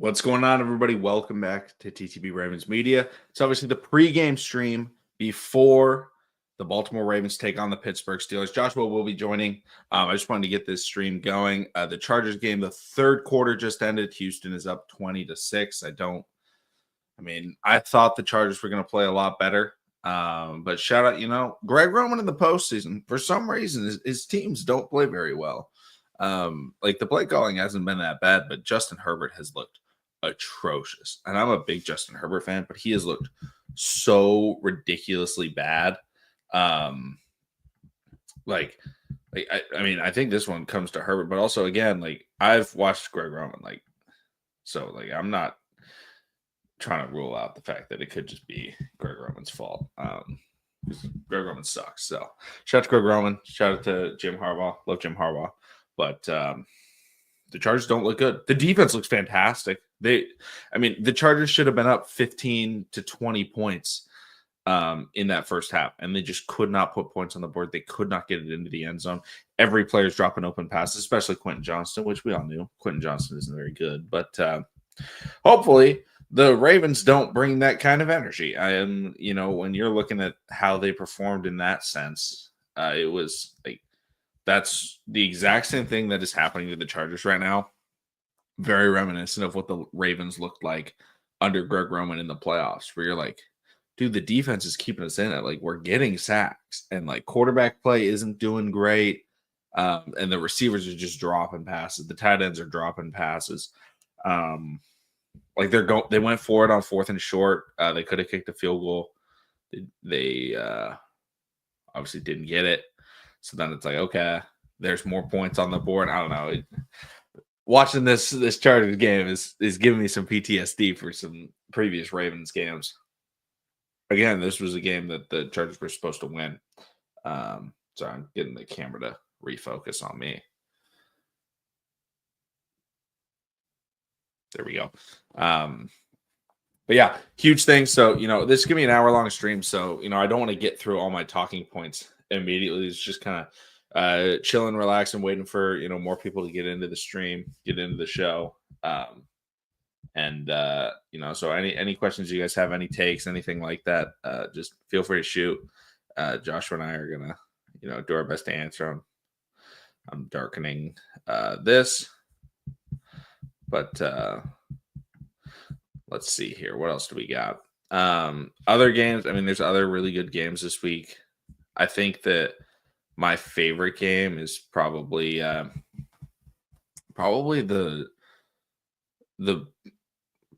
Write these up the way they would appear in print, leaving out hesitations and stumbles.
What's going on, everybody? Welcome back to TTB Ravens Media. It's obviously the pregame stream before the Baltimore Ravens take on the Pittsburgh Steelers. Joshua will be joining. I just wanted to get this stream going. The Chargers game, the third quarter just ended. Houston is up 20-6. I thought the Chargers were going to play a lot better. But shout out, Greg Roman in the postseason. For some reason, his teams don't play very well. The play calling hasn't been that bad, but Justin Herbert has looked atrocious. And I'm a big Justin Herbert fan, but he has looked so ridiculously bad. I think this one comes to Herbert, but also again, I've watched Greg Roman, I'm not trying to rule out the fact that it could just be Greg Roman's fault. Greg Roman sucks. So shout out to Greg Roman, shout out to Jim Harbaugh. Love Jim Harbaugh, but the Chargers don't look good. The defense looks fantastic. The Chargers should have been up 15 to 20 points in that first half, and they just could not put points on the board. They could not get it into the end zone. Every player's dropping open passes, especially Quentin Johnston, which we all knew. Quentin Johnston isn't very good, but hopefully the Ravens don't bring that kind of energy. When you're looking at how they performed in that sense, it was that's the exact same thing that is happening to the Chargers right now. Very reminiscent of what the Ravens looked like under Greg Roman in the playoffs, where you're like, dude, the defense is keeping us in it. We're getting sacks, and quarterback play isn't doing great. And the receivers are just dropping passes. The tight ends are dropping passes. They went for it on 4th and short. They could have kicked a field goal. They obviously didn't get it. So then it's okay, there's more points on the board. I don't know. Watching this Chargers game is giving me some PTSD for some previous Ravens games. Again, this was a game that the Chargers were supposed to win. So I'm getting the camera to refocus on me. There we go. But yeah, huge thing. So, this is going to be an hour-long stream. So, I don't want to get through all my talking points immediately. It's just kind of chilling, relaxing, waiting for, more people to get into the stream, get into the show. So any questions you guys have, any takes, anything like that, just feel free to shoot. Joshua and I are going to, do our best to answer them. I'm darkening this. But let's see here. What else do we got? Other games. There's other really good games this week. I think that my favorite game is probably the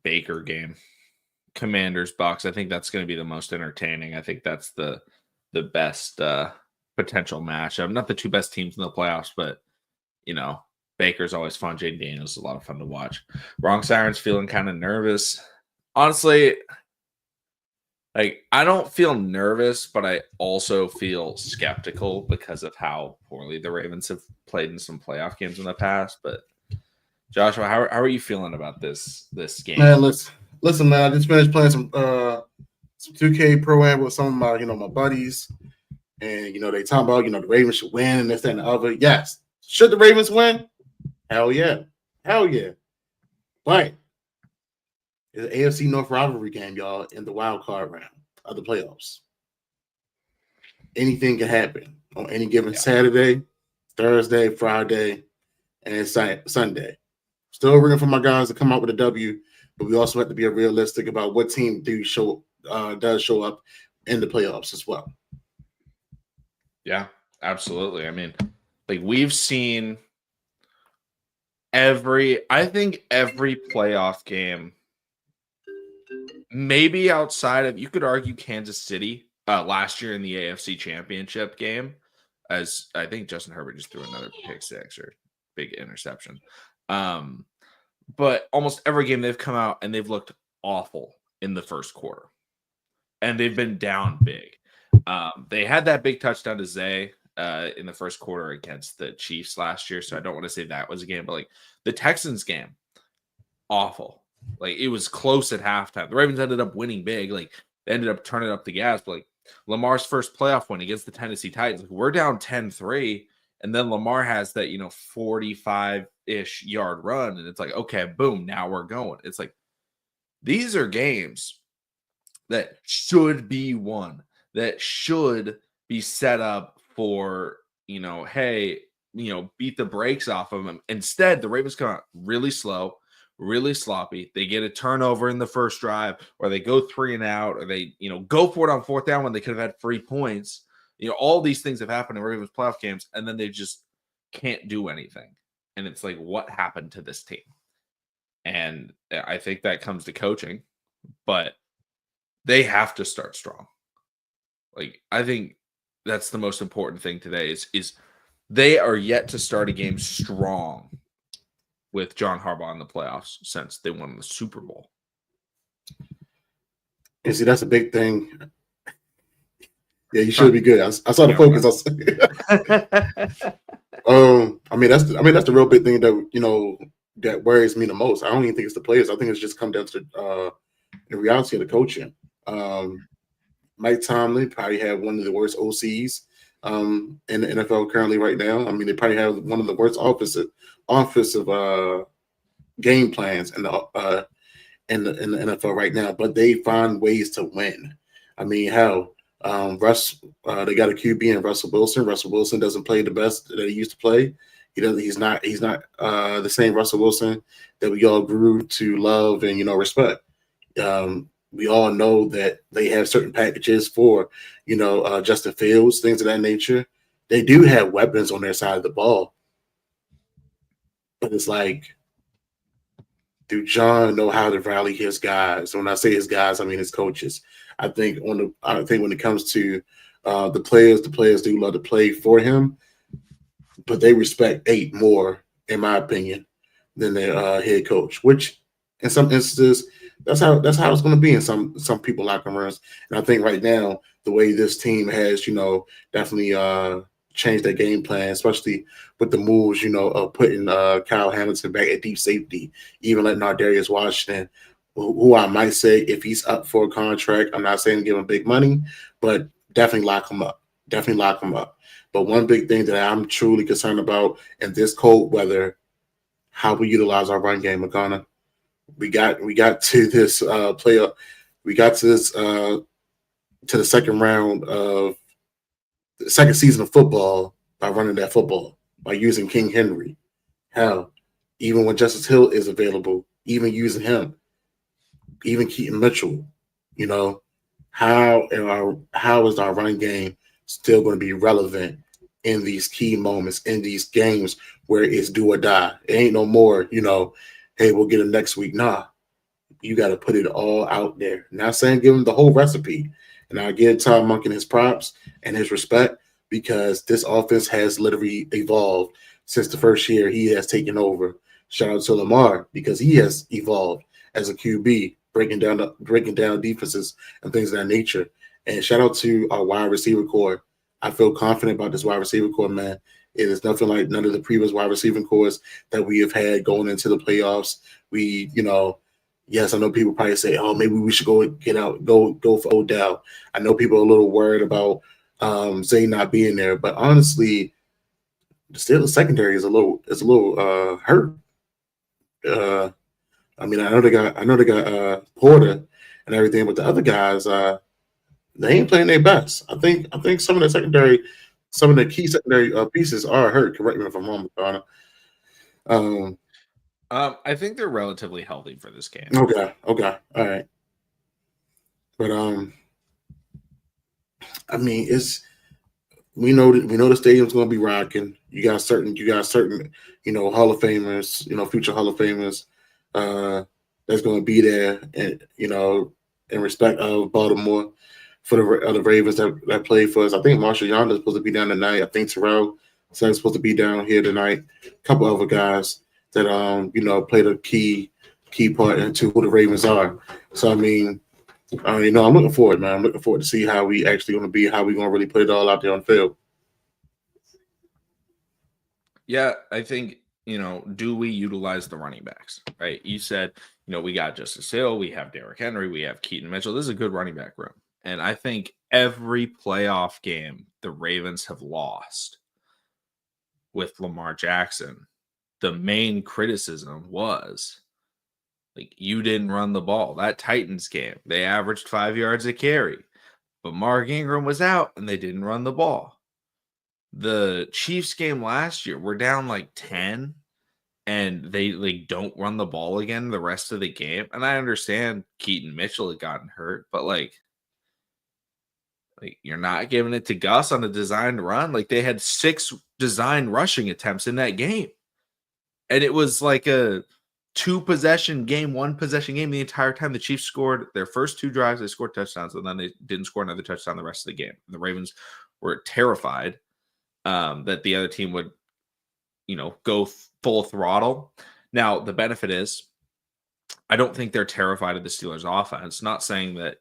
Baker game, Commanders Bucks. I think that's going to be the most entertaining. I think that's the best potential matchup. Not the two best teams in the playoffs, but Baker's always fun. Jaden Daniels is a lot of fun to watch. Wrong Siren's feeling kind of nervous. Honestly, I don't feel nervous, but I also feel skeptical because of how poorly the Ravens have played in some playoff games in the past. But Joshua, how are you feeling about this game? Man, listen, man. I just finished playing some 2K Pro-Am with some of my my buddies, and they talking about the Ravens should win and this that, and the other. Yes, should the Ravens win? Hell yeah. But it's an AFC North rivalry game, y'all, in the wild card round of the playoffs. Anything can happen on any given Saturday, Thursday, Friday, and Sunday. Still rooting for my guys to come out with a W, but we also have to be realistic about what team does show up in the playoffs as well. Yeah, absolutely. We've seen every playoff game, maybe outside of, you could argue, Kansas City last year in the AFC Championship game, as I think Justin Herbert just threw another pick six or big interception. But almost every game they've come out and they've looked awful in the first quarter, and they've been down big. They had that big touchdown to Zay in the first quarter against the Chiefs last year, so I don't want to say that was a game, but the Texans game, awful. It was close at halftime. The Ravens ended up winning big. They ended up turning up the gas, but Lamar's first playoff win against the Tennessee Titans, we're down 10-3, And then Lamar has that, 45-ish yard run. And it's like, okay, boom, now we're going. It's like, these are games that should be won, that should be set up for, hey, beat the brakes off of them. Instead, the Ravens come out really slow, really sloppy. They get a turnover in the first drive, or they go 3 and out, or they, go for it on 4th down when they could have had 3 points. All these things have happened in Ravens playoff games, and then they just can't do anything. And it's like, what happened to this team? And I think that comes to coaching, but they have to start strong. Like, I think that's the most important thing today is they are yet to start a game strong with John Harbaugh in the playoffs since they won the Super Bowl. And see, that's a big thing. Yeah, you should be good. I saw the focus. That's the real big thing that that worries me the most. I don't even think it's the players. I think it's just come down to the reality of the coaching. Mike Tomlin probably had one of the worst OCs in the NFL currently right now. I mean, they probably have one of the worst offensive game plans in the NFL right now. But they find ways to win. I mean, hell, they got a QB in Russell Wilson. Russell Wilson doesn't play the best that he used to play. He's not the same Russell Wilson that we all grew to love and respect. We all know that they have certain packages for Justin Fields, things of that nature. They do have weapons on their side of the ball, but it's like, do John know how to rally his guys? When I say his guys, I mean his coaches. I think when it comes to the players do love to play for him, but they respect 8 more, in my opinion, than their head coach. Which, in some instances, that's how it's going to be in some people locker rooms. And I think right now, the way this team has, definitely changed their game plan, especially with the moves, of putting Kyle Hamilton back at deep safety, even letting Darius Washington, who I might say, if he's up for a contract, I'm not saying give him big money, but definitely lock him up. Definitely lock him up. But one big thing that I'm truly concerned about in this cold weather, how we utilize our run game, McConnell. We got to this playoff. We got to this to the second round of the second season of football by running that football, by using King Henry. Hell, even when Justice Hill is available, even using him, even Keaton Mitchell, how is our running game still going to be relevant in these key moments, in these games where it's do or die? It ain't no more, hey, we'll get him next week. Nah, you got to put it all out there. Not saying give him the whole recipe. And I give Todd Monken his props and his respect, because this offense has literally evolved since the first year he has taken over. Shout out to Lamar, because he has evolved as a QB, breaking down defenses and things of that nature. And shout out to our wide receiver core. I feel confident about this wide receiver core, man. It is nothing like none of the previous wide receiving cores that we have had going into the playoffs. We, yes, I know people probably say, oh, maybe we should go for Odell. I know people are a little worried about Zay not being there, but honestly, the Steelers secondary is a little hurt. I mean, I know they got Porter and everything, but the other guys, they ain't playing their best. I think some of the key secondary pieces are hurt. Correct me if I'm wrong, Donna. I think they're relatively healthy for this game. Okay, all right. But I mean, we know the stadium's going to be rocking. You got certain Hall of Famers, future Hall of Famers that's going to be there, and in respect of Baltimore for the Ravens that play for us. I think Marshall Yonder's supposed to be down tonight. I think Terrell Suggs supposed to be down here tonight. A couple other guys that played a key part into who the Ravens are. So I mean, I'm looking forward, man. I'm looking forward to see how we actually going to be, how we going to really put it all out there on the field. Yeah, I think, do we utilize the running backs, right? You said, we got Justice Hill, we have Derrick Henry, we have Keaton Mitchell. This is a good running back room. And I think every playoff game the Ravens have lost, with Lamar Jackson, the main criticism was like, you didn't run the ball. That Titans game, they averaged 5 yards a carry, but Mark Ingram was out and they didn't run the ball. The Chiefs game last year, we're down like 10 and they like don't run the ball again the rest of the game. And I understand Keaton Mitchell had gotten hurt, but like you're not giving it to Gus on a designed run. Like they had 6 designed rushing attempts in that game. And it was like a 2-possession game, 1-possession game the entire time. The Chiefs scored their first 2 drives, they scored touchdowns, and then they didn't score another touchdown the rest of the game. The Ravens were terrified that the other team would, go full throttle. Now, the benefit is I don't think they're terrified of the Steelers offense. Not saying that,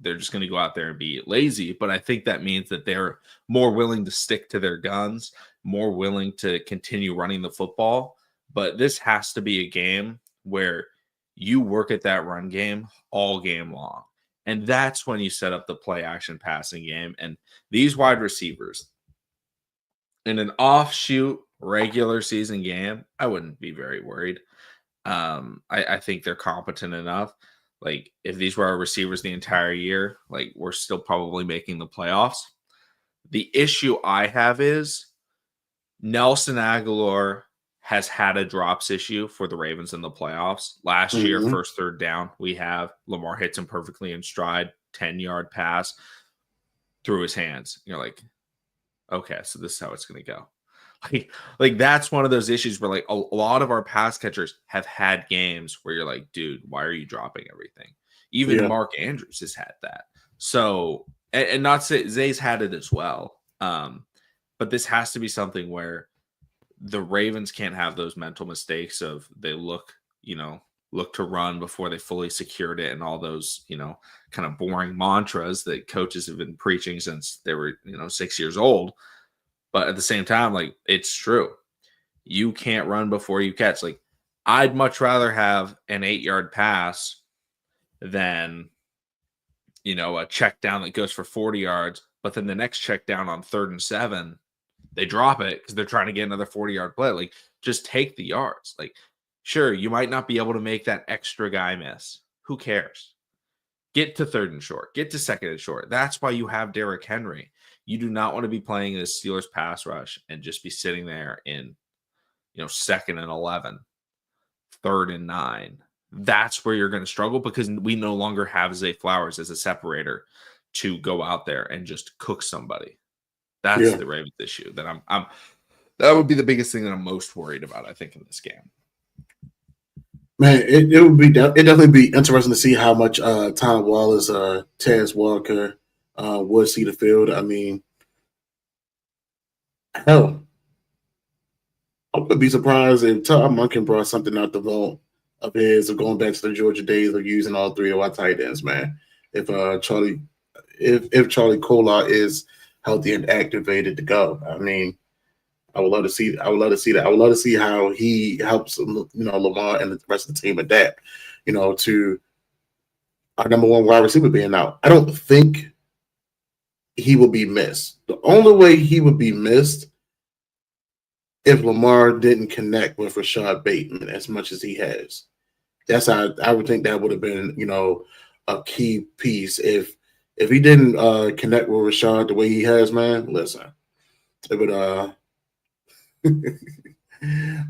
they're just going to go out there and be lazy, but I think that means that they're more willing to stick to their guns, more willing to continue running the football. But this has to be a game where you work at that run game all game long. And that's when you set up the play action passing game. And these wide receivers in an offshoot regular season game, I wouldn't be very worried. I think they're competent enough. Like if these were our receivers the entire year, like we're still probably making the playoffs. The issue I have is Nelson Aguilar has had a drops issue for the Ravens in the playoffs. Last year, first third down, we have Lamar hits him perfectly in stride, 10-yard pass through his hands. You're like, okay, so this is how it's going to go. Like that's one of those issues where like a lot of our pass catchers have had games where you're like, dude, why are you dropping everything? Even Mark Andrews has had that. So, and not say Zay's had it as well. But this has to be something where the Ravens can't have those mental mistakes of they look to run before they fully secured it and all those, kind of boring mantras that coaches have been preaching since they were, 6 years old. But at the same time, like it's true. You can't run before you catch. Like I'd much rather have an 8-yard pass than, a check down that goes for 40 yards, but then the next check down on 3rd and 7, they drop it because they're trying to get another 40-yard play. Like just take the yards. Like, sure, you might not be able to make that extra guy miss. Who cares? Get to 3rd and short. Get to 2nd and short. That's why you have Derrick Henry. You do not want to be playing this Steelers pass rush and just be sitting there in, 2nd and 11, 3rd and 9. That's where you're going to struggle because we no longer have Zay Flowers as a separator to go out there and just cook somebody. That's the Ravens issue that I'm that would be the biggest thing that I'm most worried about, I think, in this game. Man, it definitely be interesting to see how much Tyler Wallace, Taz Walker would see the field. I mean, hell, I would be surprised if Todd Monken brought something out the vault of his of going back to the Georgia days of using all 3 of our tight ends, man. If Charlie Kolar is healthy and activated to go, I mean, I would love to see that. I would love to see how he helps, Lamar and the rest of the team adapt, to our number 1 wide receiver being out. I don't think he will be missed. The only way he would be missed if Lamar didn't connect with Rashad Bateman as much as he has. That's how I would think that would have been, a key piece. If he didn't connect with Rashad the way he has, man, listen, it would I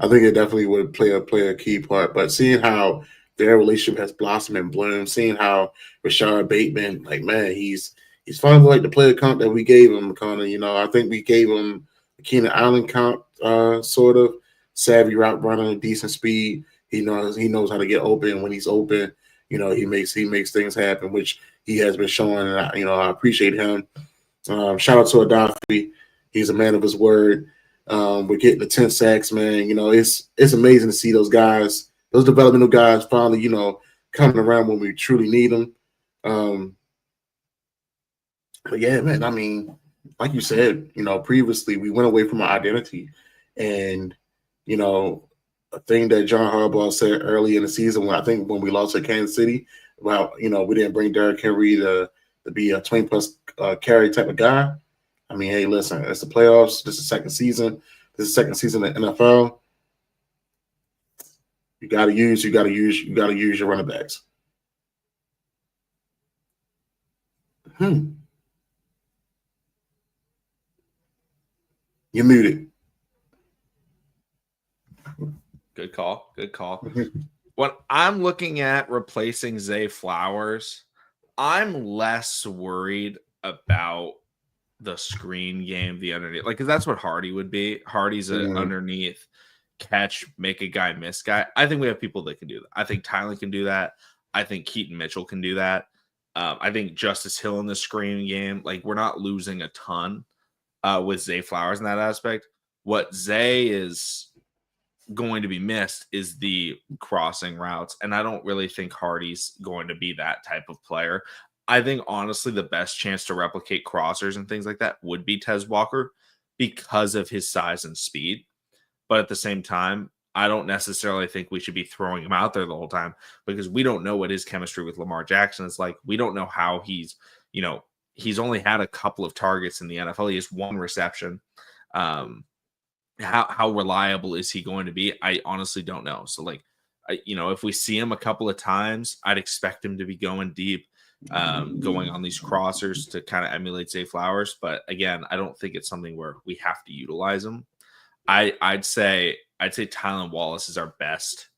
think it definitely would play a key part. But seeing how their relationship has blossomed and bloomed, seeing how Rashad Bateman, like, man, he's finally like the player comp that we gave him, kind of. I think we gave him a Keenan Allen comp, sort of savvy route runner, decent speed. He knows how to get open. When he's open, he makes things happen, which he has been showing. And I appreciate him. Shout out to Adafi. He's a man of his word. We're getting the 10 sacks, man. It's amazing to see those guys, those developmental guys, finally, coming around when we truly need them. But yeah, man, I mean, like you said, previously we went away from our identity, and a thing that John Harbaugh said early in the season, when we lost to Kansas City, about we didn't bring Derrick Henry to be a 20+ carry type of guy. I mean, hey, listen, it's the playoffs. This is the second season. This is the second season in the NFL. You gotta use your running backs. You're muted. Good call. When I'm looking at replacing Zay Flowers, I'm less worried about the screen game, the underneath, like, because that's what Hardy would be. Hardy's an underneath catch, make a guy miss guy. I think we have people that can do that. I think Tylen can do that. I think Keaton Mitchell can do that. I think Justice Hill in the screen game, like, we're not losing a ton with Zay Flowers in that aspect. What Zay is going to be missed is the crossing routes, and I don't really think Hardy's going to be that type of player. I think, honestly, the best chance to replicate crossers and things like that would be Tez Walker because of his size and speed. But at the same time, I don't necessarily think we should be throwing him out there the whole time because we don't know what his chemistry with Lamar Jackson is like. We don't know how he's only had a couple of targets in the NFL. He has one reception. How reliable is he going to be? I honestly don't know. So, like, if we see him a couple of times, I'd expect him to be going deep, going on these crossers to kind of emulate Zay Flowers. But again, I don't think it's something where we have to utilize him. I'd say Tylen Wallace is our best,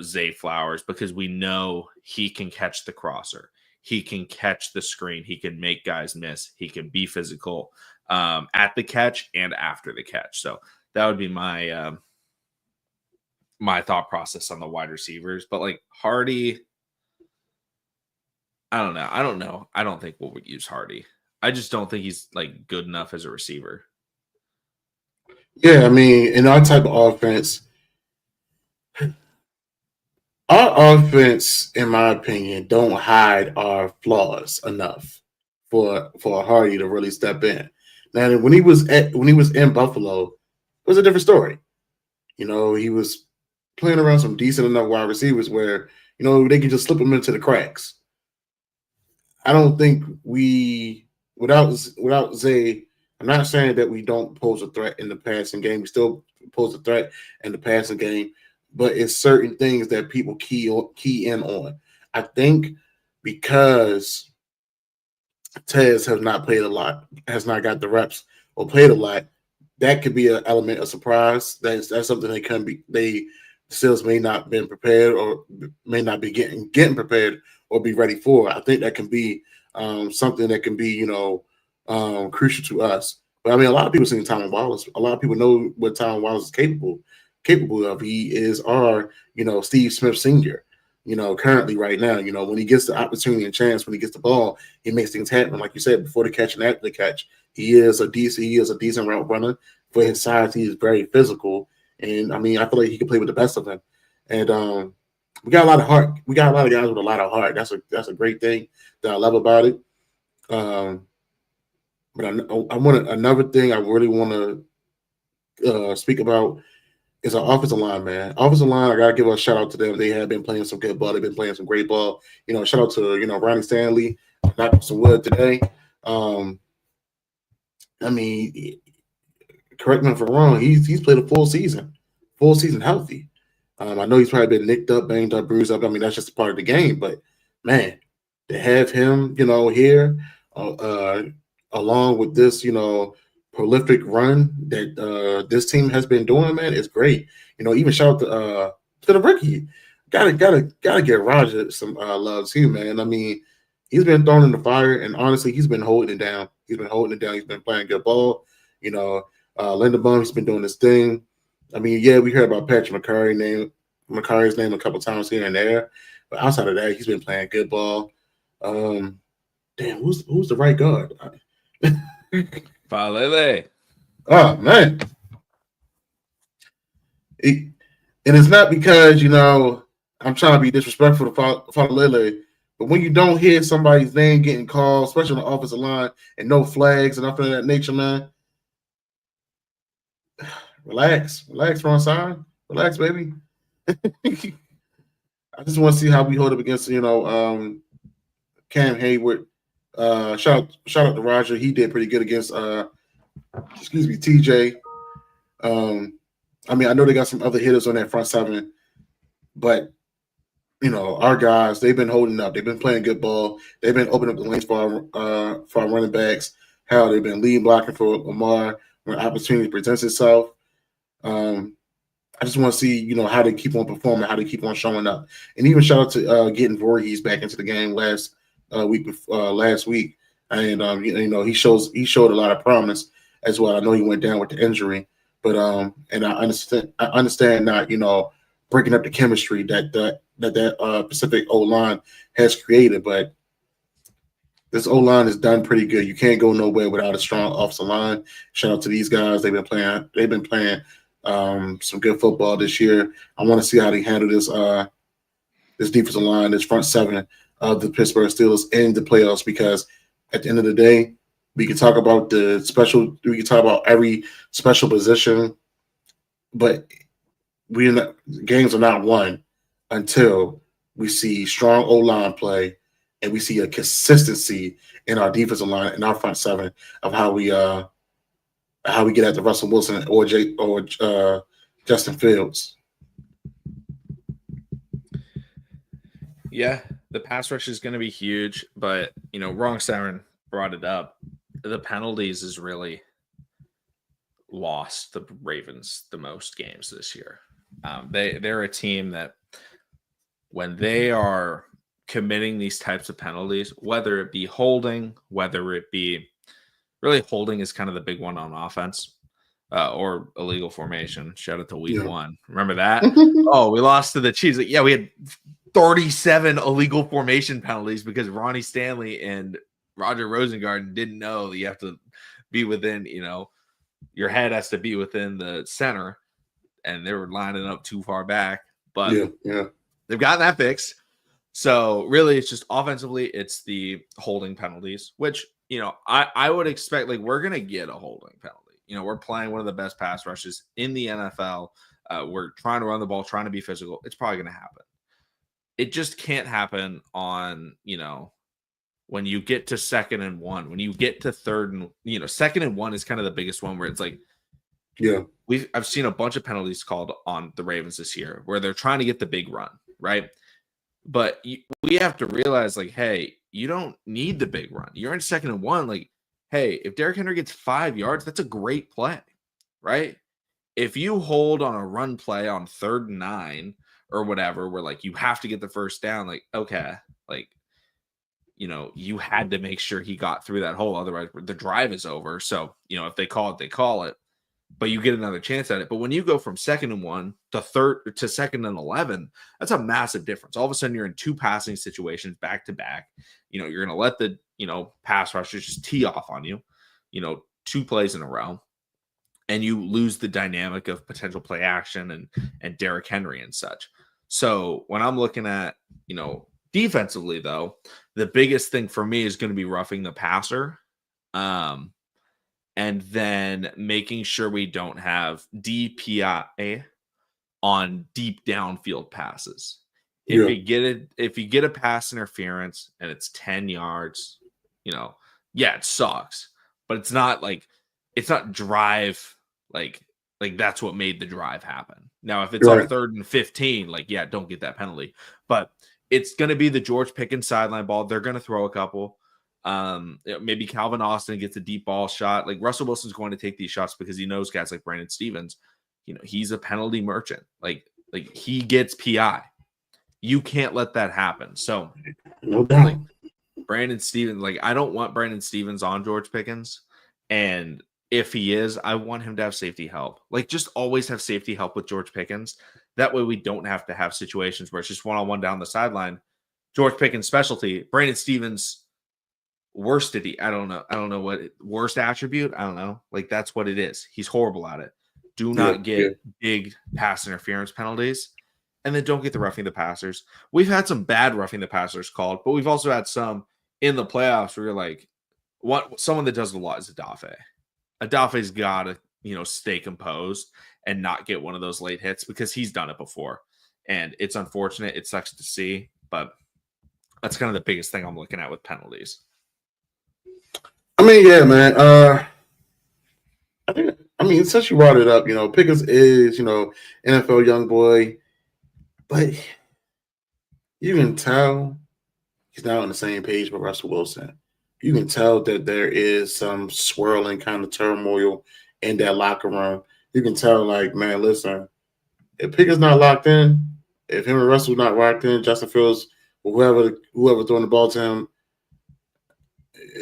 Zay Flowers, because we know he can catch the crosser. He can catch the screen. He can make guys miss. He can be physical at the catch and after the catch. So that would be my my thought process on the wide receivers. But, like, Hardy, I don't know. I don't think we'll use Hardy. I just don't think he's, like, good enough as a receiver. Yeah, I mean, in our type of offense, our offense, in my opinion, don't hide our flaws enough for Hardy to really step in. Now, when he was in Buffalo, it was a different story. He was playing around some decent enough wide receivers where they can just slip him into the cracks. I don't think without Zay. I'm not saying that we don't pose a threat in the passing game. We still pose a threat in the passing game, but it's certain things that people key in on. I think because Tez has not played a lot, has not got the reps or played a lot, that could be an element of surprise. That's something they Steelers may not been prepared or may not be getting prepared or be ready for. I think that can be something that can be crucial to us. But I mean, a lot of people seen Tylen Wallace. A lot of people know what Tylen Wallace is capable of. He is our Steve Smith Sr. Currently right now, when he gets the opportunity and chance, when he gets the ball, he makes things happen. Like you said, before the catch and after the catch, he is a decent route runner. For his size, he is very physical. And I mean, I feel like he can play with the best of them. And we got a lot of heart. We got a lot of guys with a lot of heart. That's a great thing that I love about it. But I want another thing I really want to speak about is our offensive line, man. Offensive line, I gotta give a shout out to them. They have been playing some good ball. They've been playing some great ball. Shout out to Ronnie Stanley, knocked some wood today. I mean, correct me if I'm wrong. He's played a full season healthy. I know he's probably been nicked up, banged up, bruised up. I mean, that's just a part of the game. But man, to have him, here, along with this, prolific run that this team has been doing, man, is great. Even shout out to the rookie. Gotta get Roger some love too, man. I mean, he's been thrown in the fire, and honestly, he's been holding it down. He's been playing good ball. Linderbaum, he's been doing this thing. I mean, yeah, we heard about Patrick McCurry's name a couple times here and there, but outside of that, he's been playing good ball. Damn, who's the right guard? Falele. Oh man, and it's not because I'm trying to be disrespectful to Falele, but when you don't hear somebody's name getting called, especially on the offensive line, and no flags and nothing of that nature, man. Relax, Ron Sign. Relax, baby. I just want to see how we hold up against Cam Hayward. Shout out to Roger. He did pretty good against TJ. I mean, I know they got some other hitters on that front seven, but our guys, they've been holding up. They've been playing good ball. They've been opening up the lanes for our running backs. How they've been lead blocking for Lamar when opportunity presents itself. I just want to see, how they keep on performing, how they keep on showing up, and even shout out to getting Voorhees back into the game last week, and he showed a lot of promise as well. I know he went down with the injury, but and I understand not breaking up the chemistry that Pacific O line has created, but this O line is done pretty good. You can't go nowhere without a strong offensive line. Shout out to these guys. They've been playing some good football this year. I want to see how they handle this defensive line, this front seven of the Pittsburgh Steelers in the playoffs, because at the end of the day, we can talk about every special position, but games are not won until we see strong O-line play and we see a consistency in our defensive line and our front seven of how we get at the Russell Wilson or Justin Fields. Yeah, the pass rush is going to be huge, but Wrong Siren brought it up. The penalties is really lost the Ravens the most games this year. They're a team that when they are committing these types of penalties, whether it be holding, whether it be really holding is kind of the big one on offense, or illegal formation. Shout out to week 1. Remember that? Oh, we lost to the Chiefs. We had 37 illegal formation penalties because Ronnie Stanley and Roger Rosengarten didn't know that you have to be within, your head has to be within the center, and they were lining up too far back. But they've gotten that fixed. So really, it's just offensively, it's the holding penalties, which, I would expect, we're going to get a holding penalty. We're playing one of the best pass rushes in the NFL. We're trying to run the ball, trying to be physical. It's probably going to happen. It just can't happen on, when you get to 2nd and 1, when you get to 3rd and, 2nd and 1 is kind of the biggest one where it's I've seen a bunch of penalties called on the Ravens this year where they're trying to get the big run, right? But we have to realize, hey, you don't need the big run. You're in 2nd and 1. Hey, if Derrick Henry gets 5 yards, that's a great play, right? If you hold on a run play on 3rd and 9 or whatever, where you have to get the first down, okay, you had to make sure he got through that hole. Otherwise, the drive is over. So, if they call it, they call it. But you get another chance at it. But when you go from 2nd and 1 to 2nd and 11, that's a massive difference. All of a sudden, you're in 2 passing situations back to back. You're going to let the pass rushers just tee off on you. 2 plays in a row, and you lose the dynamic of potential play action and Derrick Henry and such. So when I'm looking at defensively, though, the biggest thing for me is going to be roughing the passer. And then making sure we don't have DPI on deep downfield passes. If you get a pass interference and it's 10 yards, it sucks. But it's not drive that's what made the drive happen. Now, if it's on 3rd and 15, don't get that penalty. But it's going to be the George Pickens sideline ball. They're going to throw a couple. Maybe Calvin Austin gets a deep ball shot. Russell Wilson's going to take these shots because he knows guys like Brandon Stevens. He's a penalty merchant. He gets PI. You can't let that happen. So, no doubt. Brandon Stevens, I don't want Brandon Stevens on George Pickens. And if he is, I want him to have safety help. Just always have safety help with George Pickens. That way we don't have to have situations where it's just one-on-one down the sideline. George Pickens' specialty, Brandon Stevens' worstity. I don't know what worst attribute. I don't know. That's what it is. He's horrible at it. Do not get big pass interference penalties, and then don't get the roughing the passers. We've had some bad roughing the passers called, but we've also had some in the playoffs where you're what someone that does a lot is Adafe. Adafe's got to stay composed and not get one of those late hits because he's done it before, and it's unfortunate. It sucks to see, but that's kind of the biggest thing I'm looking at with penalties. I mean, yeah, man. I I mean, since you brought it up, Pickens is, NFL young boy, but you can tell he's not on the same page with Russell Wilson. You can tell that there is some swirling kind of turmoil in that locker room. You can tell, like, man, listen, if Pickett's not locked in, if him and Russell not locked in, Justin Fields, whoever throwing the ball to him,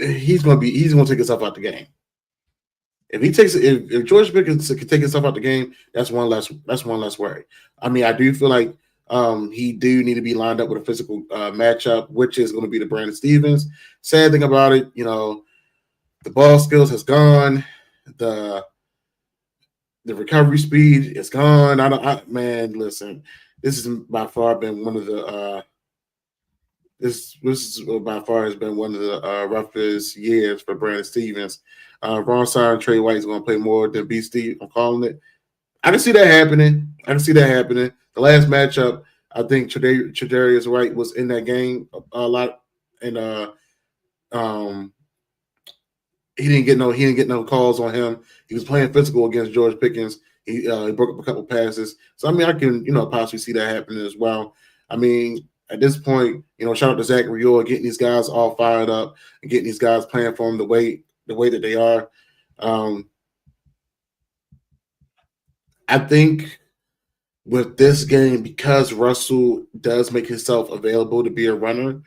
he's gonna take himself out the game. If George Pickens can take himself out the game, that's one less worry. I mean, I do feel like he do need to be lined up with a physical matchup, which is going to be the Brandon Stevens. Sad thing about it, the ball skills has gone, the recovery speed is gone. Man, listen, this has by far been one of the this is by far has been one of the roughest years for Brandon Stevens. Ron Sire and Trey White is going to play more than B. Steve. I'm calling it. I can see that happening. The last matchup, I think Tre'Davious White was in that game a lot, and he didn't get no calls on him. He was playing physical against George Pickens. He broke up a couple passes. So I mean, I can possibly see that happening as well. I mean, at this point, shout out to Zach Rior getting these guys all fired up and getting these guys playing for him the way that they are. I think with this game, because Russell does make himself available to be a runner,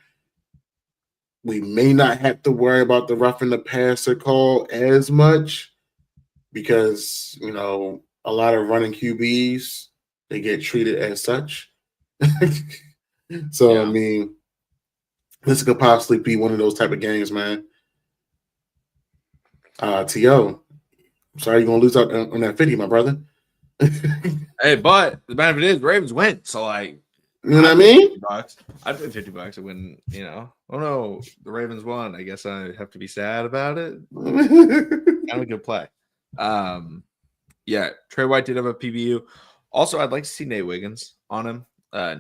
we may not have to worry about the roughing the passer call as much because, a lot of running QBs, they get treated as such. So, yeah. I mean, this could possibly be one of those type of games, man. T.O., I'm sorry you're going to lose out on that 50, my brother. Hey, but the benefit is Ravens win. So, like, you know what I mean? $50. I'd pay $50 to win, Oh, no, the Ravens won. I guess I have to be sad about it. Kind of a good play. Yeah, Trey White did have a PBU. Also, I'd like to see Nate Wiggins on him.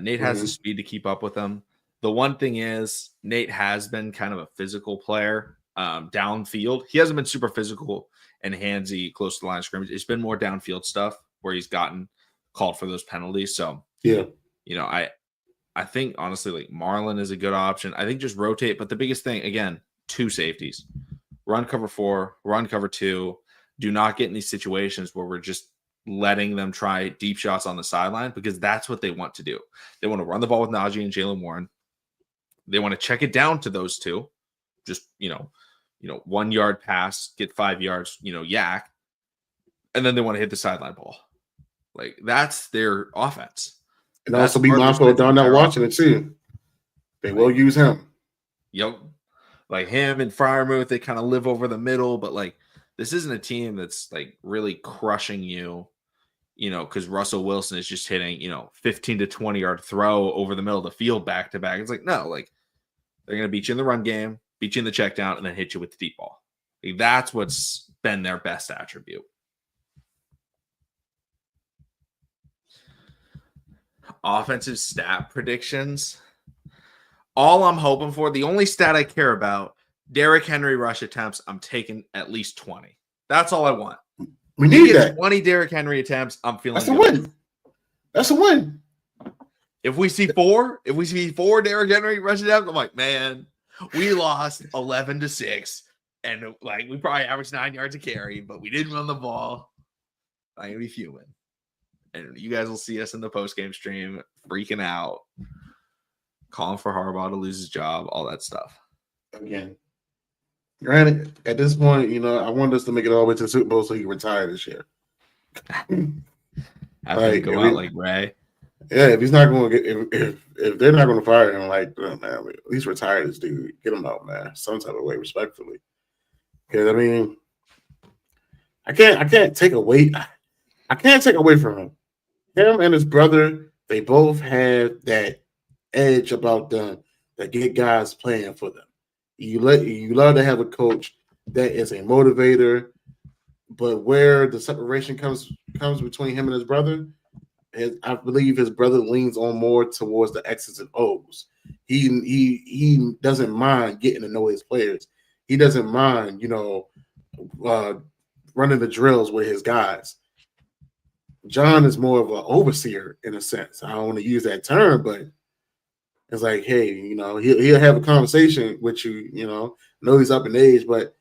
Nate has the speed to keep up with him. The one thing is Nate has been kind of a physical player downfield. He hasn't been super physical and handsy close to the line of scrimmage. It's been more downfield stuff where he's gotten called for those penalties. So, yeah, I think, honestly, like Marlon is a good option. I think just rotate. But the biggest thing, again, 2 safeties. Run cover 4, run cover 2. Do not get in these situations where we're just letting them try deep shots on the sideline because that's what they want to do. They want to run the ball with Najee and Jaylen Warren. They want to check it down to those two. Just, 1 yard pass, get 5 yards, yak. And then they want to hit the sideline ball. Like, that's their offense. And also be mindful down there watching it too. They will use him. Yep. Like him and Freiermuth, they kind of live over the middle, but like this isn't a team that's like really crushing you, because Russell Wilson is just hitting, 15 to 20 yard throw over the middle of the field back to back. It's like, no, like they're going to beat you in the run game, beat you in the check down, and then hit you with the deep ball. Like, that's what's been their best attribute. Offensive stat predictions. All I'm hoping for, the only stat I care about, Derrick Henry rush attempts, I'm taking at least 20. That's all I want. We need that. 20 Derrick Henry attempts, I'm feeling That's good. A win. That's a win. If we see 4 Derrick Henry rush attempts, I'm like, man, we lost 11-6. And like we probably averaged 9 yards a carry, but we didn't run the ball. I'm going to be fuming. And you guys will see us in the post-game stream freaking out, calling for Harbaugh to lose his job, all that stuff. Again, granted, at this point, I want us to make it all the way to the Super Bowl so he can retire this year. Have him go out like Ray. Yeah, if he's not going to get, if they're not going to fire him, like, man, at least retire this dude. Get him out, man, some type of way, respectfully. Because I mean, I can't take away from him. Him and his brother, they both have that edge about them that get guys playing for them. You love to have a coach that is a motivator, but where the separation comes between him and his brother, I believe his brother leans on more towards the X's and O's. He doesn't mind getting to know his players. He doesn't mind, running the drills with his guys. John is more of an overseer in a sense. I don't want to use that term, but it's like, hey, he'll have a conversation with you. Know he's up in age, but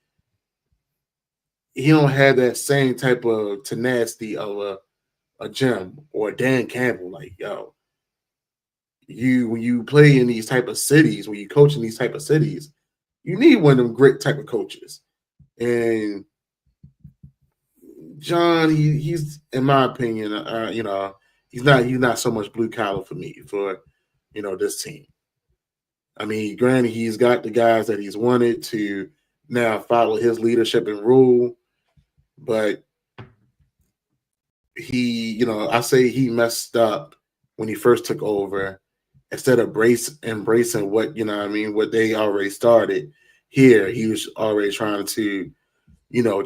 he don't have that same type of tenacity of a Jim or a Dan Campbell. Like, yo, when you play in these type of cities, when you coach in these type of cities, you need one of them great type of coaches. And John, he's in my opinion, he's not so much blue collar for me for this team. I mean, granted, he's got the guys that he's wanted to now follow his leadership and rule, but I say he messed up when he first took over. Instead of embracing what what they already started here, he was already trying to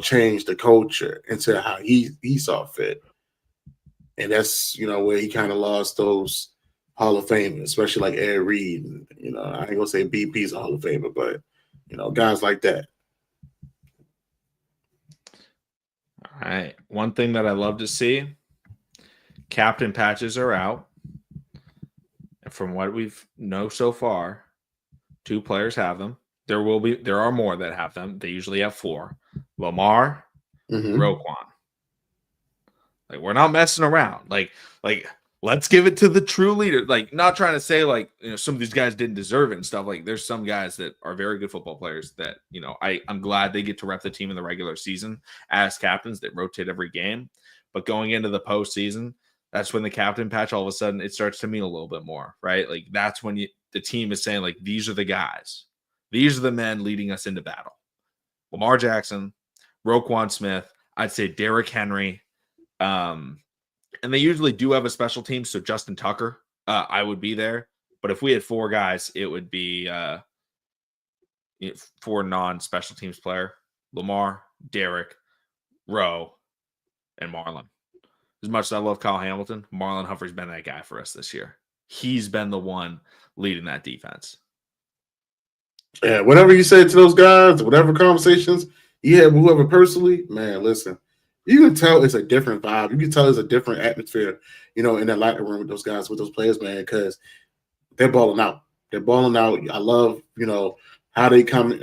change the culture into how he saw fit. And that's, where he kind of lost those Hall of Famers, especially like Ed Reed. And, I ain't gonna say BP's a Hall of Famer, but guys like that. All right. One thing that I love to see, captain patches are out. And from what we've know so far, 2 players have them. There are more that have them. They usually have 4. Lamar, Roquan. Like, we're not messing around. Like let's give it to the true leader. Like, not trying to say like some of these guys didn't deserve it and stuff. Like, there's some guys that are very good football players that I'm glad they get to rep the team in the regular season as captains that rotate every game. But going into the postseason, that's when the captain patch, all of a sudden, it starts to mean a little bit more, right? Like, that's when the team is saying, like, these are the guys. These are the men leading us into battle. Lamar Jackson, Roquan Smith, I'd say Derrick Henry. And they usually do have a special team, so Justin Tucker, I would be there. But if we had 4 guys, it would be 4 non-special teams player. Lamar, Derrick, Rowe, and Marlon. As much as I love Kyle Hamilton, Marlon Humphrey's been that guy for us this year. He's been the one leading that defense. Yeah, whatever you said to those guys, whatever conversations you had with whoever personally, man, listen, you can tell it's a different vibe. You can tell it's a different atmosphere, in that locker room with those guys, with those players, man, because they're balling out. They're balling out. I love, how they come in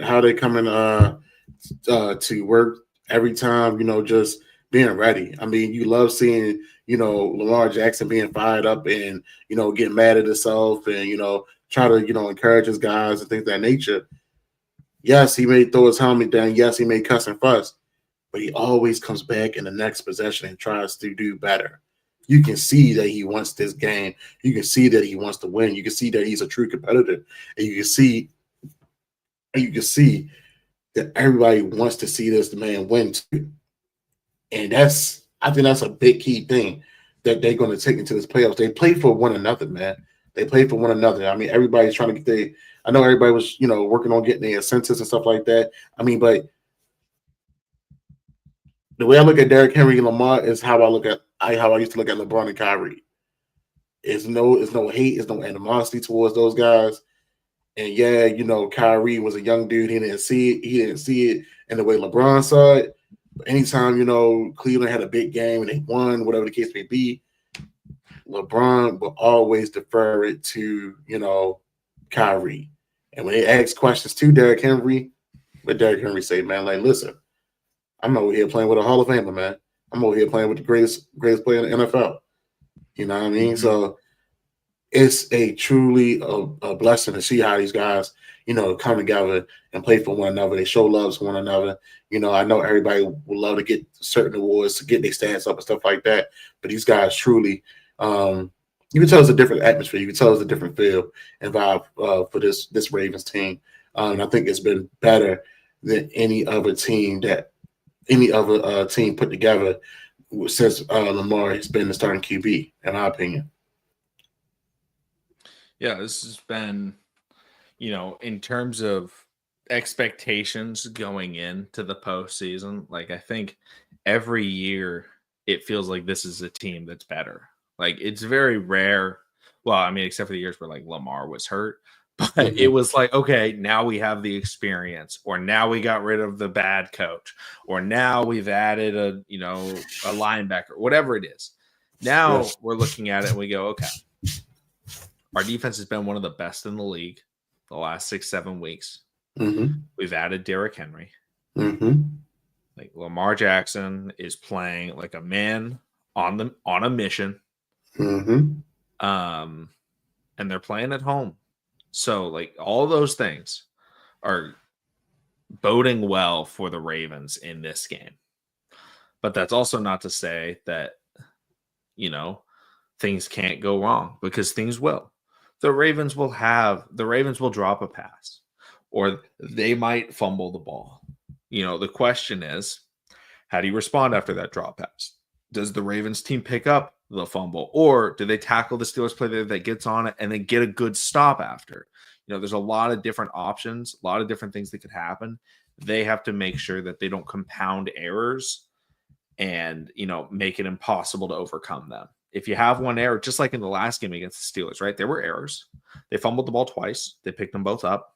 to work every time, just being ready. I mean, you love seeing, Lamar Jackson being fired up and, getting mad at himself and, try to, encourage his guys and things of that nature. Yes, he may throw his helmet down. Yes, he may cuss and fuss, but he always comes back in the next possession and tries to do better. You can see that he wants this game. You can see that he wants to win. You can see that he's a true competitor. And you can see that everybody wants to see this man win too. And I think that's a big key thing that they're going to take into this playoffs. They play for one another, man. They play for one another. I mean, everybody's trying to get I know everybody was, working on getting their census and stuff like that. I mean, but the way I look at Derrick Henry and Lamar is how I used to look at LeBron and Kyrie. It's no hate, it's no animosity towards those guys. And yeah, Kyrie was a young dude. He didn't see it in the way LeBron saw it. But anytime, Cleveland had a big game and they won, whatever the case may be, LeBron will always defer it to, Kyrie. And when they ask questions to Derrick Henry, but Derrick Henry say, man, like, listen, I'm over here playing with a Hall of Famer, man. I'm over here playing with the greatest player in the NFL. You know what I mean? Mm-hmm. So it's a truly a blessing to see how these guys, come together and play for one another. They show love to one another. I know everybody would love to get certain awards to get their stats up and stuff like that. But these guys truly, you can tell it's a different atmosphere. You can tell it's a different feel and vibe for this Ravens team. And I think it's been better than any other team put together since Lamar has been the starting QB, in my opinion. Yeah, this has been, in terms of expectations going into the postseason, like, I think every year it feels like this is a team that's better. Like, it's very rare. Well, I mean, except for the years where like Lamar was hurt, But it was like, okay, now we have the experience, or now we got rid of the bad coach, or now we've added a linebacker, whatever it is. Now we're looking at it and we go, okay, our defense has been one of the best in the league the last 6-7 weeks. We've added Derrick Henry. Like Lamar Jackson is playing like a man on a mission. And they're playing at home. So like all those things are boding well for the Ravens in this game. But that's also not to say that, things can't go wrong, because things will. The Ravens will drop a pass, or they might fumble the ball. The question is, how do you respond after that drop pass? Does the Ravens team pick up the fumble, or do they tackle the Steelers player that gets on it and then get a good stop after? There's a lot of different options, a lot of different things that could happen. They have to make sure that they don't compound errors and, make it impossible to overcome them. If you have one error, just like in the last game against the Steelers, right? There were errors. They fumbled the ball twice. They picked them both up.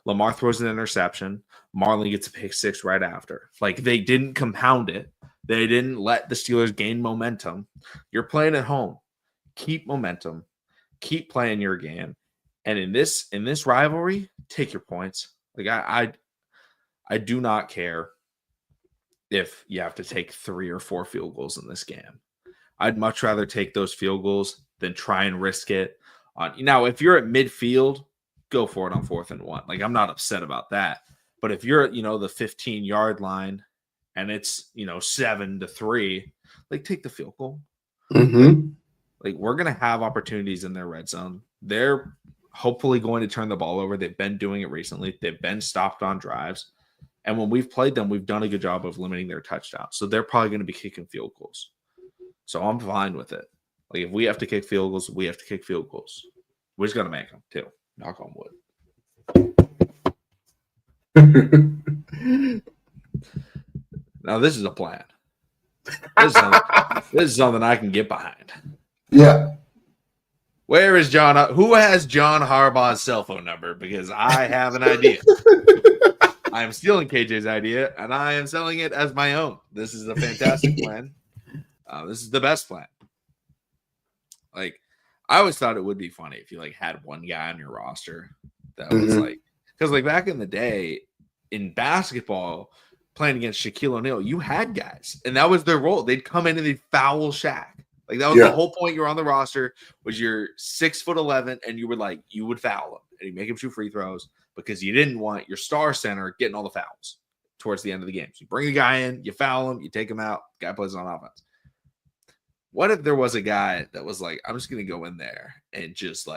Lamar throws an interception. Marlon gets a pick six right after. Like, they didn't compound it. They didn't let the Steelers gain momentum. You're playing at home. Keep momentum. Keep playing your game. And in this rivalry, take your points. Like, I do not care if you have to take 3 or 4 field goals in this game. I'd much rather take those field goals than try and risk it. Now, if you're at midfield, go for it on 4th and 1. Like, I'm not upset about that. But if you're at, the 15-yard line and it's, 7-3, like, take the field goal. Like, we're going to have opportunities in their red zone. They're hopefully going to turn the ball over. They've been doing it recently. They've been stopped on drives. And when we've played them, we've done a good job of limiting their touchdowns. So they're probably going to be kicking field goals. So I'm fine with it. Like, if we have to kick field goals, we have to kick field goals. We're just going to make them, too. Knock on wood. Now, this is a plan. This is something I can get behind. Yeah. Where is John? Who has John Harbaugh's cell phone number? Because I have an idea. I am stealing KJ's idea, and I am selling it as my own. This is a fantastic plan. This is the best plan. Like, I always thought it would be funny if you had one guy on your roster that was because back in the day in basketball, playing against Shaquille O'Neal, you had guys, and that was their role. They'd come in and they'd foul Shaq. Like, that was the whole point. You were on the roster, was you're 6'11", and you would foul him and you make him shoot free throws because you didn't want your star center getting all the fouls towards the end of the game. So you bring a guy in, you foul him, you take him out, guy plays on offense. What if there was a guy that was like, I'm just going to go in there and just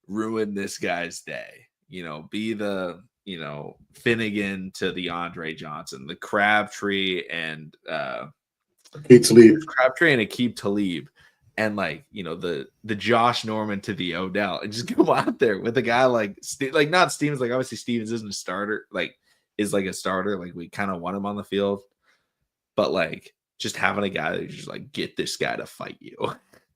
ruin this guy's day, be the, Finnegan to the Andre Johnson, the Crabtree and Crabtree and Aqib Talib, and the Josh Norman to the Odell, and just go out there with a guy not Stevens. Like, obviously Stevens isn't a starter, is a starter. Like, we kind of want him on the field, but just having a guy that just get this guy to fight you.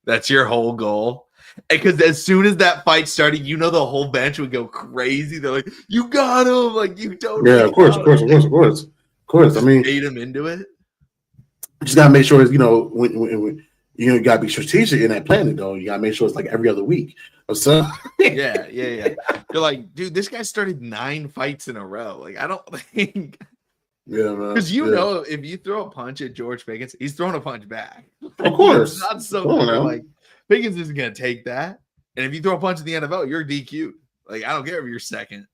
That's your whole goal. Because as soon as that fight started, the whole bench would go crazy. They're like, "You got him!" You don't. Yeah, of course. I mean, bait him into it. Just gotta make sure it's when you gotta be strategic in that planning though. You gotta make sure it's every other week. So yeah. You're like, dude, this guy started 9 fights in a row. I don't think. Yeah, man. Because if you throw a punch at George Pickens, he's throwing a punch back. Of course. It's not so Pickens isn't gonna take that. And if you throw a punch in the NFL, you're DQ'd. I don't care if you're second.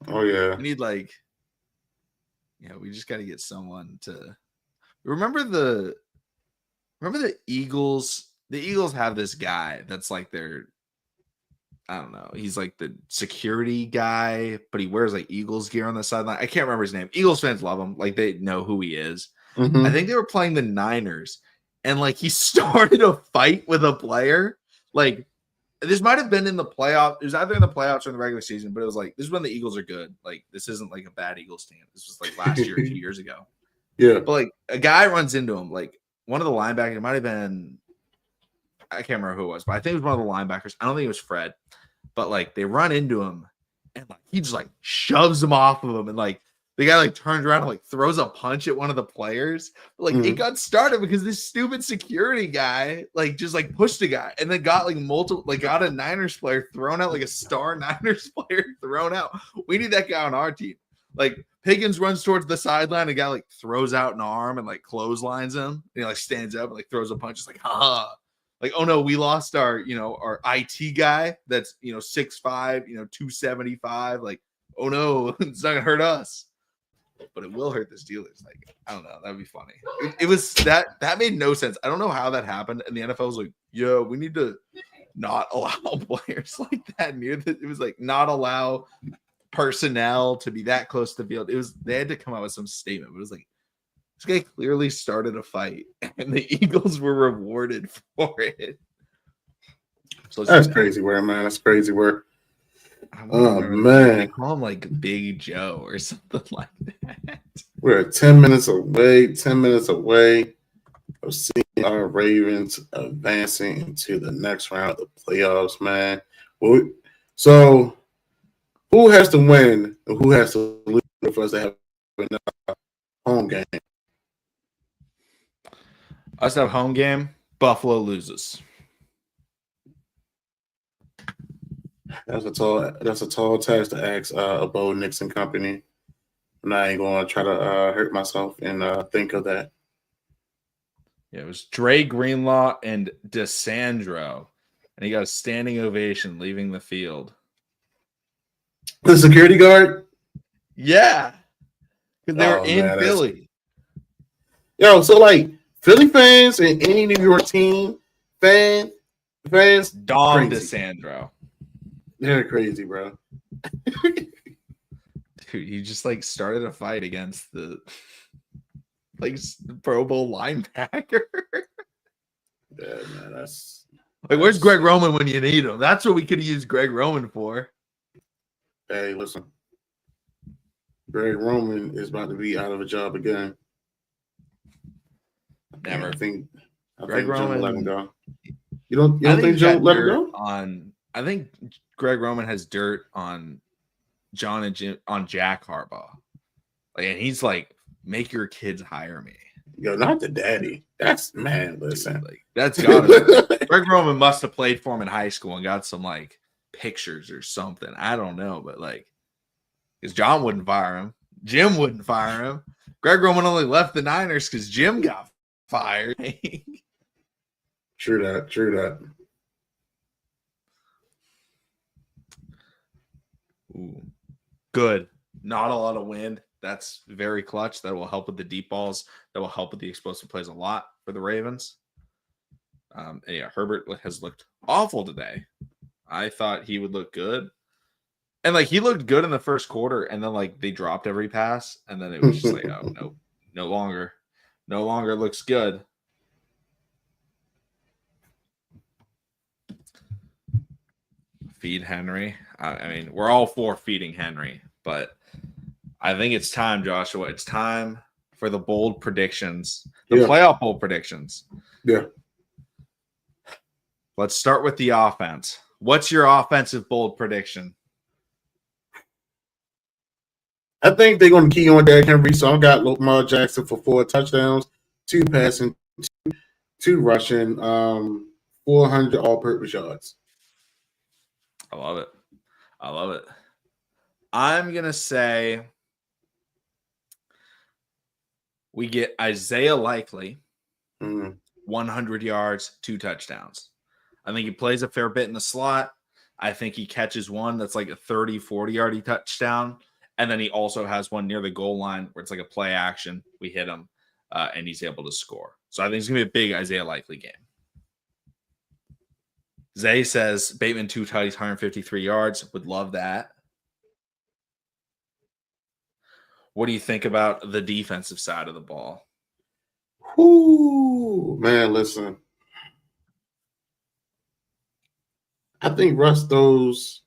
Oh yeah. We need we just gotta get someone to remember the Eagles. The Eagles have this guy that's their, I don't know. He's the security guy, but he wears Eagles gear on the sideline. I can't remember his name. Eagles fans love him. They know who he is. I think they were playing the Niners, and he started a fight with a player. This might have been in the playoff. It was either in the playoffs or in the regular season, but it was this is when the Eagles are good. This isn't a bad Eagles team. This was last year, 2 years ago. Yeah. But a guy runs into him. One of the linebackers, it might have been, I can't remember who it was, but I think it was one of the linebackers. I don't think it was Fred. But they run into him, and like he just like shoves him off of him, and like the guy like turns around and like throws a punch at one of the players. Like it got started because this stupid security guy like just like pushed a guy and then got like multiple like got a Niners player thrown out, like a star Niners player thrown out. We need that guy on our team. Like Pickens runs towards the sideline, a guy like throws out an arm and like clotheslines him. He like stands up and like throws a punch. It's like, ha. Like, oh no, we lost our IT guy that's 6'5", 275. Like, oh no, it's not gonna hurt us. But it will hurt the Steelers. Like, I don't know. That'd be funny. It was that made no sense. I don't know how that happened. And the NFL was like, yo, we need to not allow players like that near the. It was like not allow personnel to be that close to the field. It was they had to come out with some statement. But it was like this guy clearly started a fight, and the Eagles were rewarded for it. So that's crazy work, man. That's crazy work. Oh man, they call him like Big Joe or something like that. We're 10 minutes away. 10 minutes away of seeing our Ravens advancing into the next round of the playoffs, man. So, who has to win and who has to lose for us to have a home game? Us have home game. Buffalo loses. That's a tall task to ask a Bo Nixon company. And I ain't gonna try to hurt myself and think of that. Yeah, it was Dre Greenlaw and DeSandro, and he got a standing ovation leaving the field. The security guard? Yeah, because they were in Philly. Yo, so like Philly fans and any New York team fans, Dom DeSandro. They're crazy, bro. Dude, he just like started a fight against the like Pro Bowl linebacker. Yeah, man, that's where's Greg Roman when you need him? That's what we could use Greg Roman for. Hey, listen. Greg Roman is about to be out of a job again. Never. I think Greg Roman let him go. You don't think Joe let him go? I think Greg Roman has dirt on John and Jim on Jack Harbaugh. Like, and he's like, make your kids hire me. Yo, not the daddy. That's man, listen. Like, that's gotta be. Greg Roman must have played for him in high school and got some like pictures or something. I don't know, but like, because John wouldn't fire him, Jim wouldn't fire him. Greg Roman only left the Niners because Jim got fired. True that. Ooh. Good. Not a lot of wind. That's very clutch. That will help with the deep balls. That will help with the explosive plays a lot for the Ravens. And yeah, Herbert has looked awful today. I thought he would look good. And like he looked good in the first quarter, and then like they dropped every pass, and then it was just like, oh no, no longer looks good. Feed Henry. I mean, we're all for feeding Henry, but I think it's time, Joshua. It's time for the bold predictions, the playoff bold predictions. Yeah. Let's start with the offense. What's your offensive bold prediction? I think they're going to key on Derrick Henry, so I got Lamar Jackson for 4 touchdowns, 2 passing, 2 rushing, 400 all-purpose yards. I love it. I'm going to say we get Isaiah Likely, 100 yards, 2 touchdowns. I think he plays a fair bit in the slot. I think he catches one that's like a 30, 40-yard touchdown. And then he also has one near the goal line where it's like a play action. We hit him, and he's able to score. So I think it's going to be a big Isaiah Likely game. Zay says Bateman 2 tutties, 153 yards. Would love that. What do you think about the defensive side of the ball? Whoo, man, listen. I think Russ throws.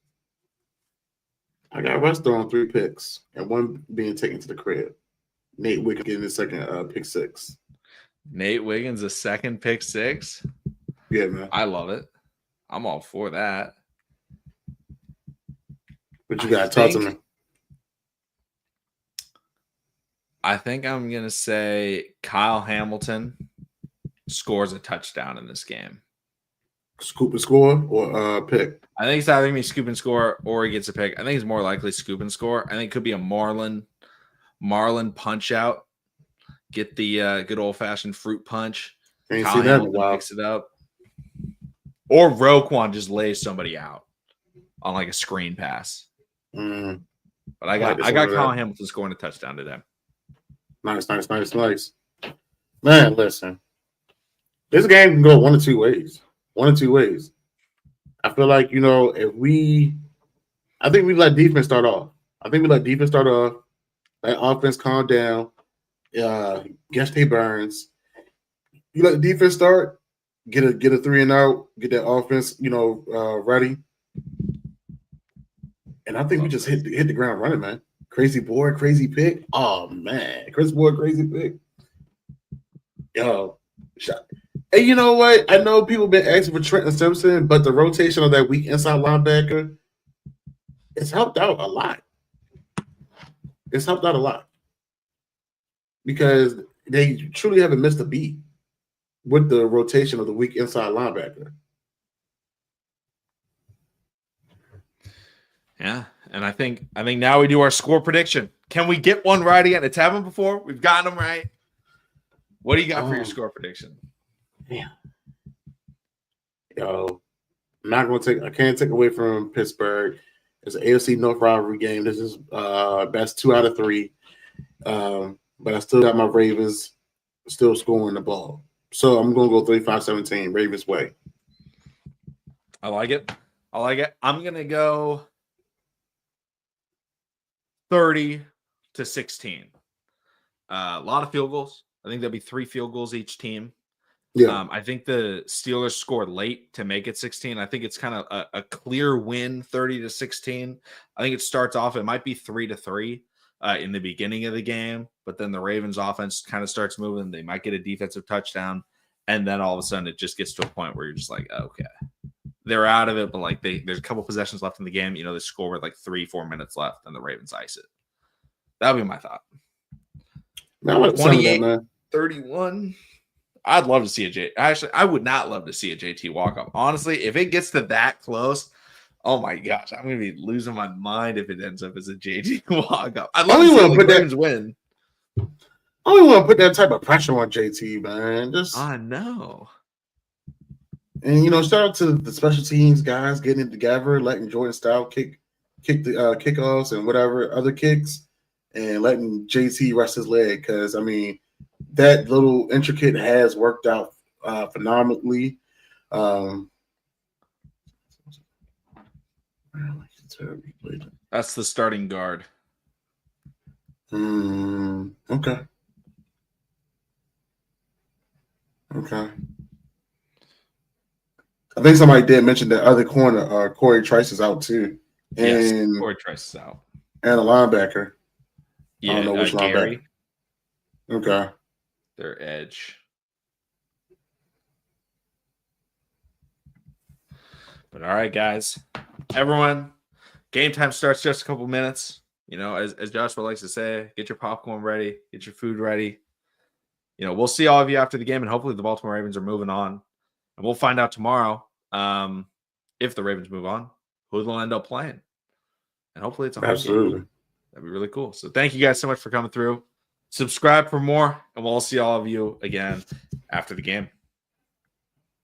I got Russ throwing 3 picks and 1 being taken to the crib. Nate Wiggins getting his second pick 6. Nate Wiggins, a second pick 6? Yeah, man. I love it. I'm all for that. But you got to talk to me. I think I'm going to say Kyle Hamilton scores a touchdown in this game. Scoop and score or pick? I think it's either going to be scoop and score or he gets a pick. I think it's more likely scoop and score. I think it could be a Marlin punch out. Get the good old-fashioned fruit punch. Ain't Kyle seen that in a Hamilton while. picks it up. Or Roquan just lays somebody out on like a screen pass. Mm. But I got Kyle Hamilton scoring a touchdown today. Nice. Man, listen. This game can go one of two ways. I feel like, I think we let defense start off. Let offense calm down. Guess Burns. You let the defense start, get a 3-and-out, get that offense, ready. And I think we just hit the ground running, man. Crazy board, crazy pick. Oh man, Chris Board, crazy pick. Yo, shot. And you know what? I know people been asking for Trenton Simpson, but the rotation of that weak inside linebacker, it's helped out a lot. Because they truly haven't missed a beat with the rotation of the weak inside linebacker. Yeah, and I think now we do our score prediction. Can we get one right again? It's happened before. We've gotten them right. What do you got for your score prediction? Yeah. Yo, I can't take away from Pittsburgh. It's an AFC North rivalry game. This is best 2 out of 3. But I still got my Ravens still scoring the ball. So I'm going to go 35-17, Ravens way. I like it. I'm going to go 30-16. A lot of field goals. I think there'll be 3 field goals each team. Yeah. I think the Steelers scored late to make it 16. I think it's kind of a clear win, 30-16. I think it starts off, it might be 3-3 in the beginning of the game, but then the Ravens offense kind of starts moving. They might get a defensive touchdown, and then all of a sudden it just gets to a point where you're just like, okay, they're out of it, but like there's a couple possessions left in the game. They score with like 3-4 minutes left, and the Ravens ice it. That would be my thought. 28-31. I'd love to see I would not love to see a JT walk-off. Honestly, if it gets to that close, oh my gosh, I'm going to be losing my mind if it ends up as a JT walk-off. I'd love to see the Ravens win. I don't want to put that type of pressure on JT, man. I know. And, shout out to the special teams guys getting it together, letting Jordan Stout kick the kickoffs and whatever other kicks, and letting JT rest his leg because, that little intricate has worked out phenomenally. That's the starting guard. Okay. I think somebody did mention the other corner, Corey Trice is out too. Yes, Corey Trice is out. And a linebacker. Yeah, I don't know which linebacker. Okay. Their edge. But all right, guys. Everyone, game time starts just a couple minutes. As Joshua likes to say, get your popcorn ready, get your food ready. We'll see all of you after the game, and hopefully the Baltimore Ravens are moving on. And we'll find out tomorrow if the Ravens move on, who they'll end up playing. And hopefully it's a home game. That'd be really cool. So thank you guys so much for coming through. Subscribe for more, and we'll see all of you again after the game.